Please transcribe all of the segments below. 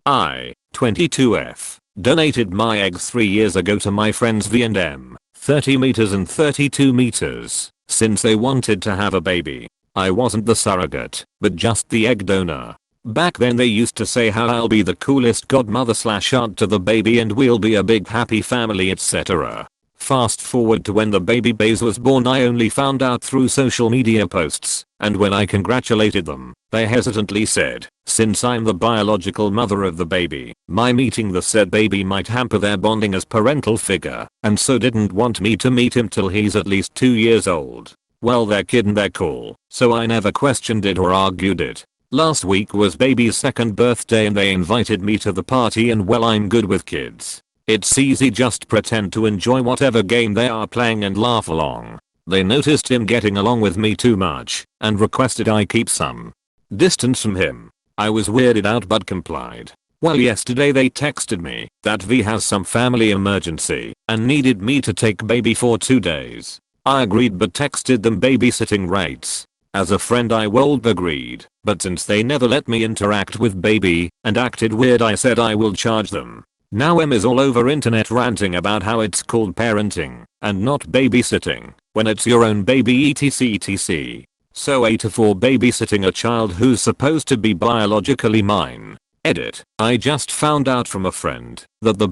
I, 22F, donated my eggs 3 years ago to my friends V&M, 30 meters and 32 meters, since they wanted to have a baby. I wasn't the surrogate, but just the egg donor. Back then they used to say how I'll be the coolest godmother/aunt to the baby and we'll be a big happy family, etc. Fast forward to when the baby Baze was born. I only found out through social media posts, and when I congratulated them, they hesitantly said, since I'm the biological mother of the baby, my meeting the said baby might hamper their bonding as parental figure, and so didn't want me to meet him till he's at least 2 years old. Well, their kid and their call, so I never questioned it or argued it. Last week was baby's 2nd birthday and they invited me to the party, and well, I'm good with kids. It's easy, just pretend to enjoy whatever game they are playing and laugh along. They noticed him getting along with me too much and requested I keep some distance from him. I was weirded out but complied. Well, yesterday they texted me that V has some family emergency and needed me to take baby for 2 days. I agreed but texted them babysitting rates. As a friend I would agreed, but since they never let me interact with baby and acted weird, I said I will charge them. Now Em is all over internet ranting about how it's called parenting and not babysitting when it's your own baby etc. So 8 for babysitting a child who's supposed to be biologically mine. Edit. I just found out from a friend that the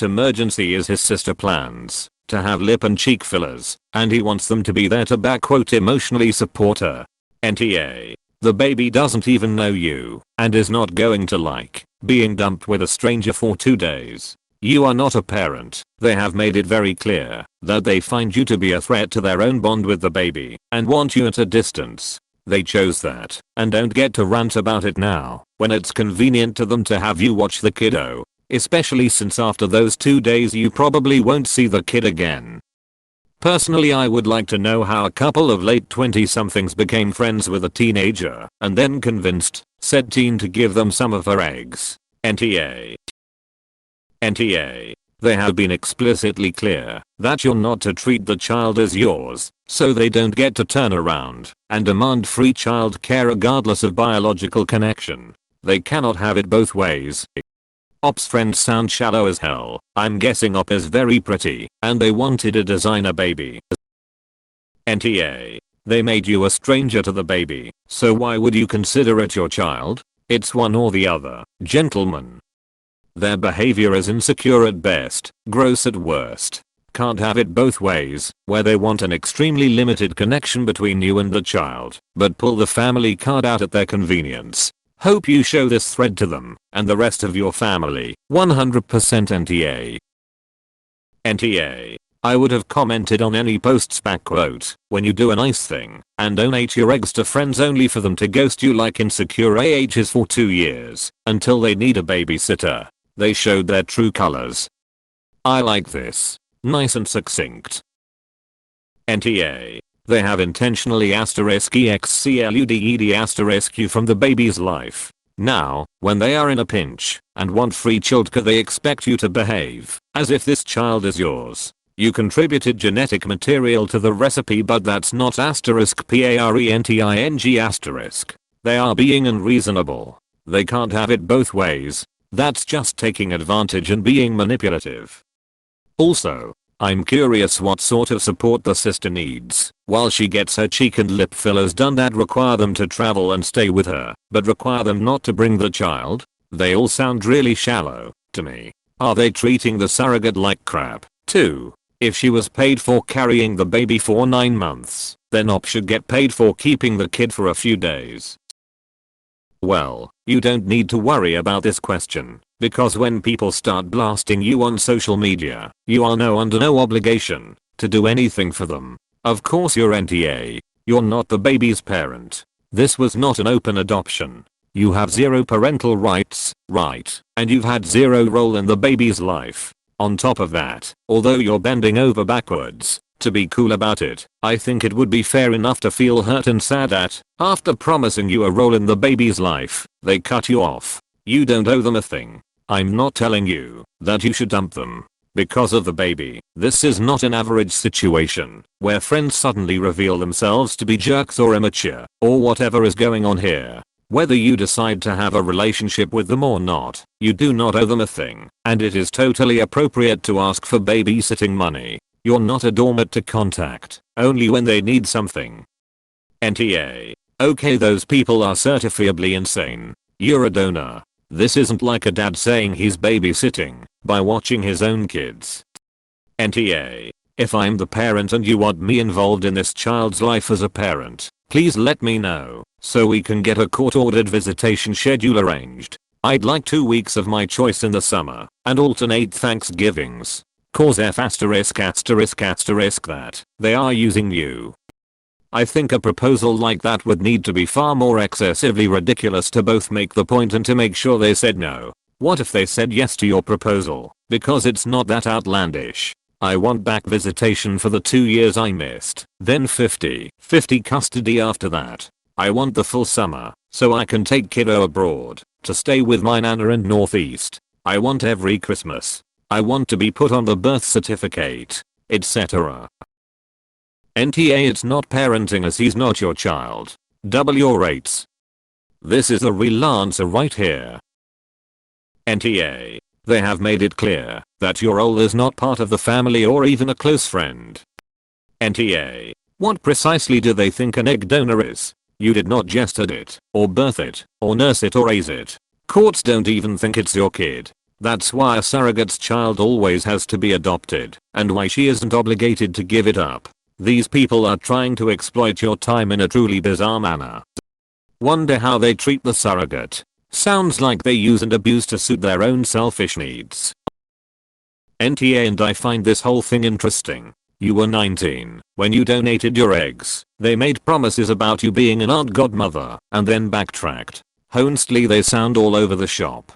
emergency is his sister plans to have lip and cheek fillers and he wants them to be there to emotionally support her. NTA. The baby doesn't even know you and is not going to like being dumped with a stranger for 2 days. You are not a parent. They have made it very clear that they find you to be a threat to their own bond with the baby and want you at a distance. They chose that and don't get to rant about it now when it's convenient to them to have you watch the kiddo, especially since after those 2 days you probably won't see the kid again. Personally, I would like to know how a couple of late 20-somethings became friends with a teenager and then convinced said teen to give them some of her eggs. NTA. NTA. They have been explicitly clear that you're not to treat the child as yours, so they don't get to turn around and demand free child care regardless of biological connection. They cannot have it both ways. Op's friends sound shallow as hell. I'm guessing Op is very pretty and they wanted a designer baby. NTA. They made you a stranger to the baby, so why would you consider it your child? It's one or the other, gentlemen. Their behavior is insecure at best, gross at worst. Can't have it both ways, where they want an extremely limited connection between you and the child, but pull the family card out at their convenience. Hope you show this thread to them and the rest of your family. 100% NTA. NTA. I would have commented on any posts when you do a nice thing and donate your eggs to friends only for them to ghost you like insecure AHs for 2 years until they need a babysitter. They showed their true colors. I like this. Nice and succinct. NTA. They have intentionally excluded you from the baby's life. Now, when they are in a pinch and want free childcare, they expect you to behave as if this child is yours. You contributed genetic material to the recipe, but that's not *parenting*. They are being unreasonable. They can't have it both ways. That's just taking advantage and being manipulative. Also, I'm curious what sort of support the sister needs while she gets her cheek and lip fillers done that require them to travel and stay with her, but require them not to bring the child. They all sound really shallow to me. Are they treating the surrogate like crap too? If she was paid for carrying the baby for 9 months, then Op should get paid for keeping the kid for a few days. Well, you don't need to worry about this question, because when people start blasting you on social media, you are under no obligation to do anything for them. Of course you're NTA. You're not the baby's parent. This was not an open adoption. You have 0 parental rights, right? And you've had 0 role in the baby's life. On top of that, although you're bending over backwards to be cool about it, I think it would be fair enough to feel hurt and sad that, after promising you a role in the baby's life, they cut you off. You don't owe them a thing. I'm not telling you that you should dump them because of the baby. This is not an average situation where friends suddenly reveal themselves to be jerks or immature or whatever is going on here. Whether you decide to have a relationship with them or not, you do not owe them a thing, and it is totally appropriate to ask for babysitting money. You're not a doormat to contact, only when they need something. NTA. Okay, those people are certifiably insane. You're a donor. This isn't like a dad saying he's babysitting by watching his own kids. NTA. If I'm the parent and you want me involved in this child's life as a parent, please let me know so we can get a court-ordered visitation schedule arranged. I'd like 2 weeks of my choice in the summer and alternate Thanksgivings. Cause F*** that they are using you. I think a proposal like that would need to be far more excessively ridiculous to both make the point and to make sure they said no. What if they said yes to your proposal because it's not that outlandish? I want back visitation for the 2 years I missed, then 50/50 custody after that. I want the full summer so I can take kiddo abroad to stay with my nana in Northeast. I want every Christmas. I want to be put on the birth certificate, etc. NTA. It's not parenting as he's not your child. Double your rates. This is the real answer right here. NTA. They have made it clear that your role is not part of the family or even a close friend. NTA. What precisely do they think an egg donor is? You did not gestate it, or birth it, or nurse it or raise it. Courts don't even think it's your kid. That's why a surrogate's child always has to be adopted, and why she isn't obligated to give it up. These people are trying to exploit your time in a truly bizarre manner. Wonder how they treat the surrogate. Sounds like they use and abuse to suit their own selfish needs. NTA. And I find this whole thing interesting. You were 19 when you donated your eggs. They made promises about you being an aunt godmother and then backtracked. Honestly, they sound all over the shop.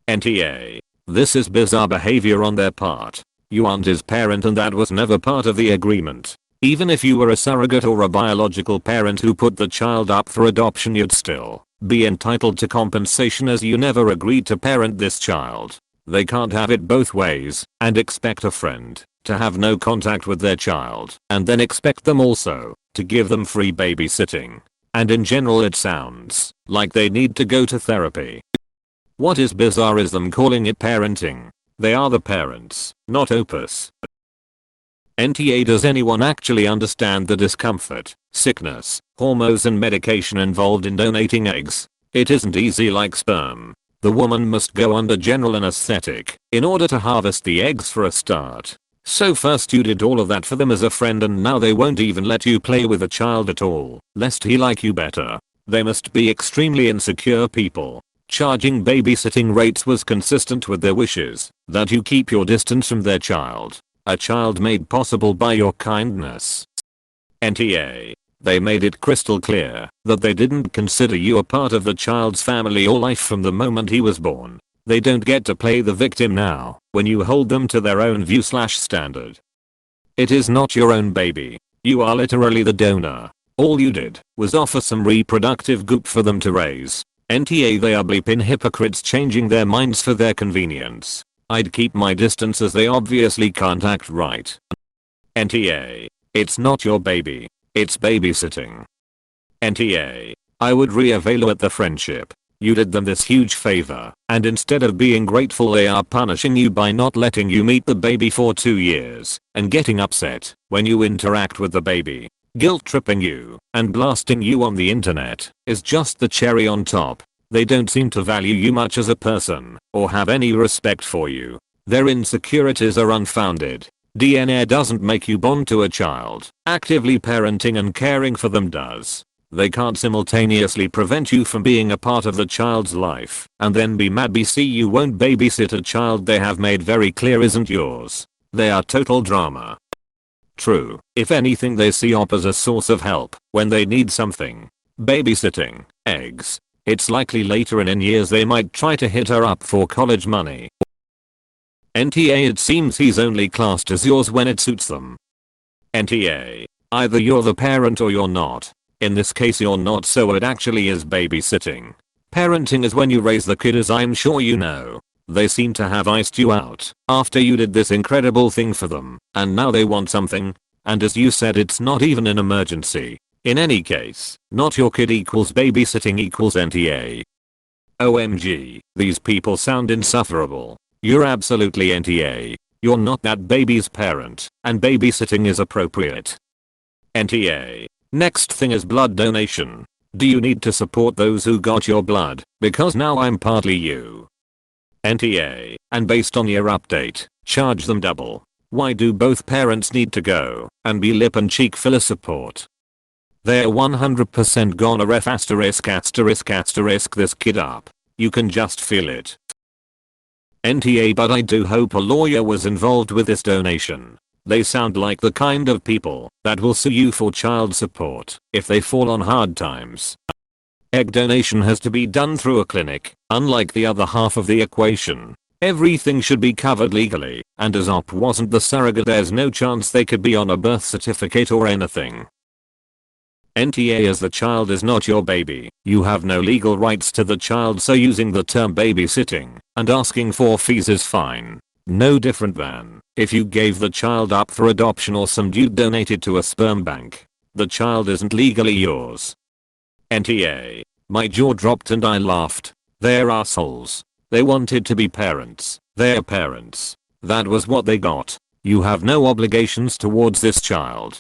NTA. This is bizarre behavior on their part. You aren't his parent and that was never part of the agreement. Even if you were a surrogate or a biological parent who put the child up for adoption, you'd still be entitled to compensation as you never agreed to parent this child. They can't have it both ways and expect a friend to have no contact with their child and then expect them also to give them free babysitting. And in general it sounds like they need to go to therapy. What is bizarre is them calling it parenting. They are the parents, not opus. NTA. Does anyone actually understand the discomfort, sickness, hormones and medication involved in donating eggs? It isn't easy like sperm. The woman must go under general anesthetic in order to harvest the eggs for a start. So first you did all of that for them as a friend and now they won't even let you play with a child at all, lest he like you better. They must be extremely insecure people. Charging babysitting rates was consistent with their wishes that you keep your distance from their child. A child made possible by your kindness. NTA. They made it crystal clear that they didn't consider you a part of the child's family or life from the moment he was born. They don't get to play the victim now when you hold them to their own view/standard. It is not your own baby. You are literally the donor. All you did was offer some reproductive goop for them to raise. NTA. They are bleeping hypocrites changing their minds for their convenience. I'd keep my distance as they obviously can't act right. NTA. It's not your baby. It's babysitting. NTA. I would re-evaluate the friendship. You did them this huge favor, and instead of being grateful they are punishing you by not letting you meet the baby for 2 years, and getting upset when you interact with the baby. Guilt tripping you and blasting you on the internet is just the cherry on top. They don't seem to value you much as a person or have any respect for you. Their insecurities are unfounded. DNA doesn't make you bond to a child. Actively parenting and caring for them does. They can't simultaneously prevent you from being a part of the child's life and then be mad because you won't babysit a child they have made very clear isn't yours. They are total drama. True, if anything they see op as a source of help when they need something. Babysitting, eggs. It's likely later in years they might try to hit her up for college money. NTA. It seems he's only classed as yours when it suits them. NTA. Either you're the parent or you're not. In this case you're not, so it actually is babysitting. Parenting is when you raise the kid, as I'm sure you know. They seem to have iced you out after you did this incredible thing for them, and now they want something, and as you said it's not even an emergency. In any case, not your kid equals babysitting equals NTA. OMG, these people sound insufferable. You're absolutely NTA. You're not that baby's parent, and babysitting is appropriate. NTA. Next thing is blood donation. Do you need to support those who got your blood? Because now I'm partly you. NTA. And based on your update, charge them double. Why do both parents need to go and be lip and cheek filler support? They're 100% gonna ref **** this kid up. You can just feel it. NTA, but I do hope a lawyer was involved with this donation. They sound like the kind of people that will sue you for child support if they fall on hard times. Egg donation has to be done through a clinic, unlike the other half of the equation. Everything should be covered legally, and as OP wasn't the surrogate, there's no chance they could be on a birth certificate or anything. NTA, as the child is not your baby, you have no legal rights to the child, so using the term babysitting and asking for fees is fine. No different than if you gave the child up for adoption or some dude donated to a sperm bank. The child isn't legally yours. NTA. My jaw dropped and I laughed. They're assholes. They wanted to be parents. They're parents. That was what they got. You have no obligations towards this child.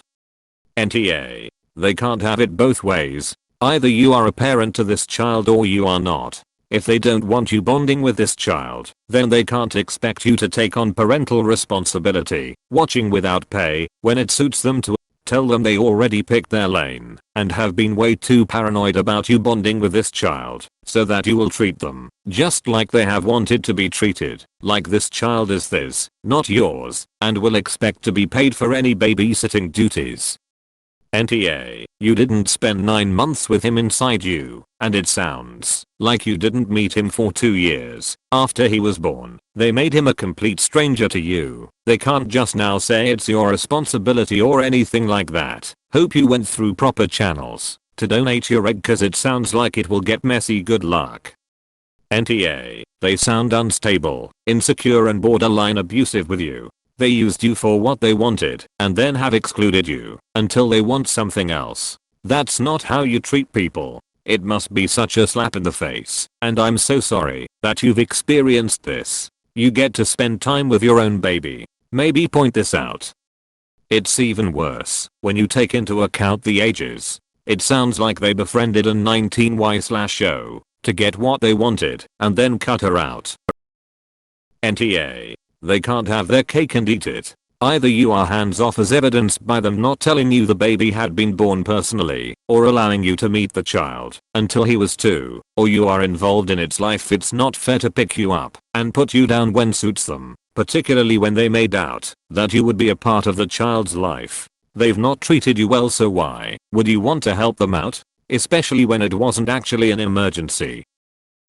NTA. They can't have it both ways. Either you are a parent to this child or you are not. If they don't want you bonding with this child, then they can't expect you to take on parental responsibility, watching without pay, when it suits them to. Tell them they already picked their lane and have been way too paranoid about you bonding with this child, so that you will treat them just like they have wanted to be treated, like this child is theirs, not yours, and will expect to be paid for any babysitting duties. NTA, you didn't spend 9 months with him inside you, and it sounds like you didn't meet him for 2 years after he was born. They made him a complete stranger to you. They can't just now say it's your responsibility or anything like that. Hope you went through proper channels to donate your egg, cause it sounds like it will get messy. Good luck. NTA, they sound unstable, insecure and borderline abusive with you. They used you for what they wanted and then have excluded you until they want something else. That's not how you treat people. It must be such a slap in the face, and I'm so sorry that you've experienced this. You get to spend time with your own baby. Maybe point this out. It's even worse when you take into account the ages. It sounds like they befriended a 19Y/0 to get what they wanted and then cut her out. NTA. They can't have their cake and eat it. Either you are hands off as evidenced by them not telling you the baby had been born personally, or allowing you to meet the child until he was 2, or you are involved in its life. It's not fair to pick you up and put you down when suits them, particularly when they made out that you would be a part of the child's life. They've not treated you well, so why would you want to help them out? Especially when it wasn't actually an emergency.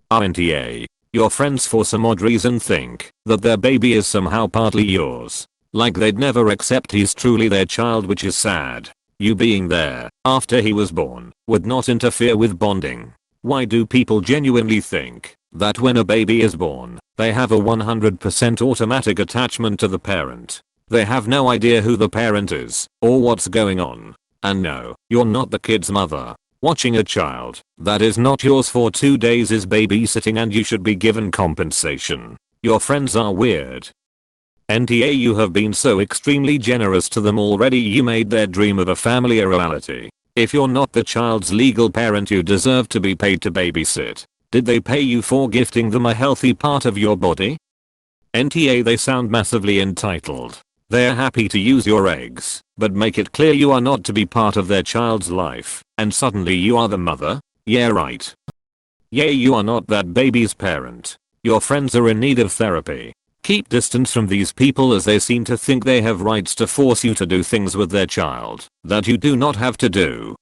NTA. Your friends for some odd reason think that their baby is somehow partly yours. Like they'd never accept he's truly their child, which is sad. You being there after he was born would not interfere with bonding. Why do people genuinely think that when a baby is born, they have a 100% automatic attachment to the parent? They have no idea who the parent is or what's going on. And no, you're not the kid's mother. Watching a child that is not yours for 2 days is babysitting, and you should be given compensation. Your friends are weird. NTA, you have been so extremely generous to them already. You made their dream of a family a reality. If you're not the child's legal parent, you deserve to be paid to babysit. Did they pay you for gifting them a healthy part of your body? NTA, they sound massively entitled. They're happy to use your eggs, but make it clear you are not to be part of their child's life, and suddenly you are the mother? Yeah, right. Yeah, you are not that baby's parent. Your friends are in need of therapy. Keep distance from these people, as they seem to think they have rights to force you to do things with their child that you do not have to do.